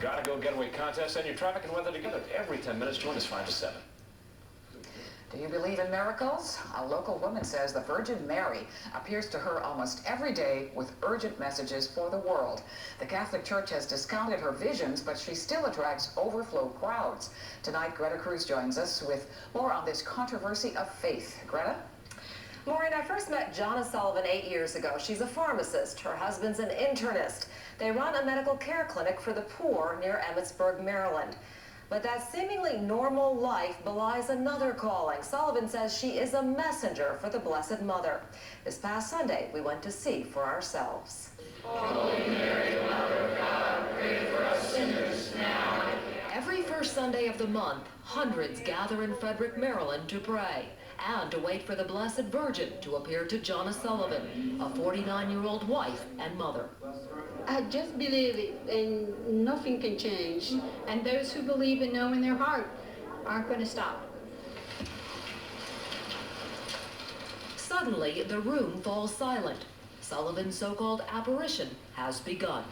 Gotta Go Getaway contest and your traffic and weather together every 10 minutes. Join us 5 to 7. Do you believe in miracles? A local woman says the Virgin Mary appears to her almost every day with urgent messages for the world. The Catholic Church has discounted her visions, but she still attracts overflow crowds. Tonight, Greta Cruz joins us with more on this controversy of faith. Greta? Maureen, I first met Jonna Sullivan 8 years ago. She's a pharmacist. Her husband's an internist. They run a medical care clinic for the poor near Emmitsburg, Maryland. But that seemingly normal life belies another calling. Sullivan says she is a messenger for the Blessed Mother. This past Sunday, we went to see for ourselves. Holy Mary, Mother of God, pray for us sinners now. Every first Sunday of the month, hundreds gather in Frederick, Maryland to pray and to wait for the Blessed Virgin to appear to Jonna Sullivan, a 49-year-old wife and mother. I just believe it, and nothing can change. And those who believe and know in their heart aren't going to stop. Suddenly, the room falls silent. Sullivan's so-called apparition has begun.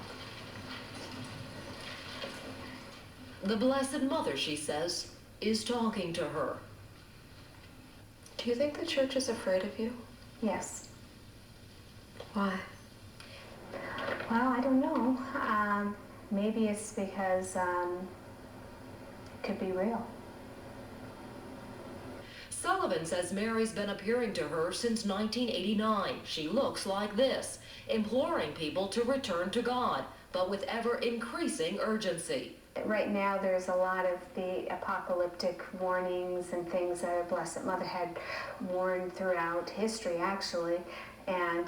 The Blessed Mother, she says, is talking to her. Do you think the church is afraid of you? Yes. Why? Well, I don't know. Maybe it's because it could be real. Sullivan says Mary's been appearing to her since 1989. She looks like this, imploring people to return to God, but with ever-increasing urgency. Right now, there's a lot of the apocalyptic warnings and things that our Blessed Mother had warned throughout history, actually, and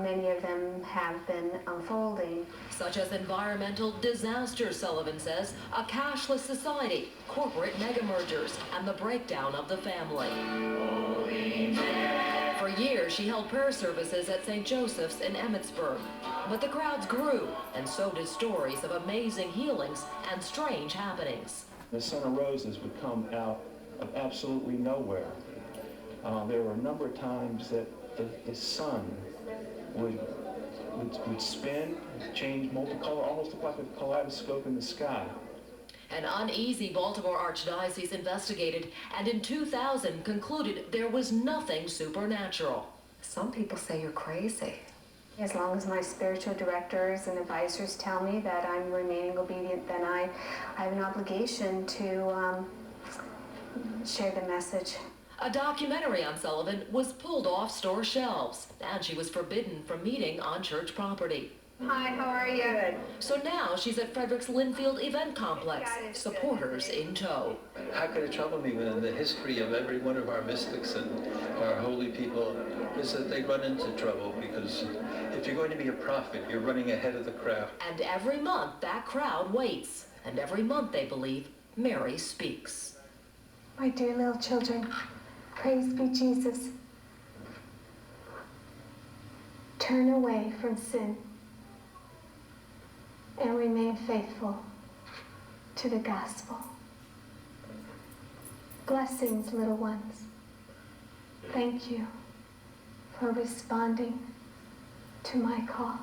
many of them have been unfolding. Such as environmental disaster, Sullivan says, a cashless society, corporate mega-mergers, and the breakdown of the family. For years, she held prayer services at St. Joseph's in Emmitsburg. But the crowds grew, and so did stories of amazing healings and strange happenings. The Son of Roses would come out of absolutely nowhere. There were a number of times that the sun would spin, change multicolor, almost look like a kaleidoscope in the sky. An uneasy Baltimore Archdiocese investigated and in 2000 concluded there was nothing supernatural. Some people say you're crazy. As long as my spiritual directors and advisors tell me that I'm remaining obedient, then I have an obligation to share the message. A documentary on Sullivan was pulled off store shelves, and she was forbidden from meeting on church property. Hi, how are you? Good. So now she's at Frederick's Linfield event complex, supporters in tow. How could it trouble me when the history of every one of our mystics and our holy people is that they run into trouble, because if you're going to be a prophet, you're running ahead of the crowd. And every month that crowd waits, and every month they believe Mary speaks. My dear little children, praise be Jesus. Turn away from sin and remain faithful to the gospel. Blessings, little ones. Thank you for responding to my call.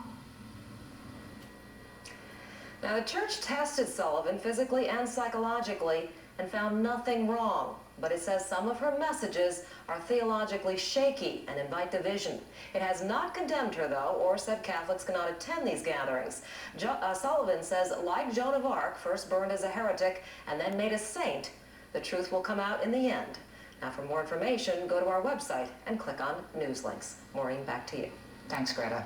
Now, the church tested Sullivan physically and psychologically and found nothing wrong. But it says some of her messages are theologically shaky and invite division. It has not condemned her, though, or said Catholics cannot attend these gatherings. Sullivan says, like Joan of Arc, first burned as a heretic and then made a saint, the truth will come out in the end. Now, for more information, go to our website and click on News Links. Maureen, back to you. Thanks, Greta.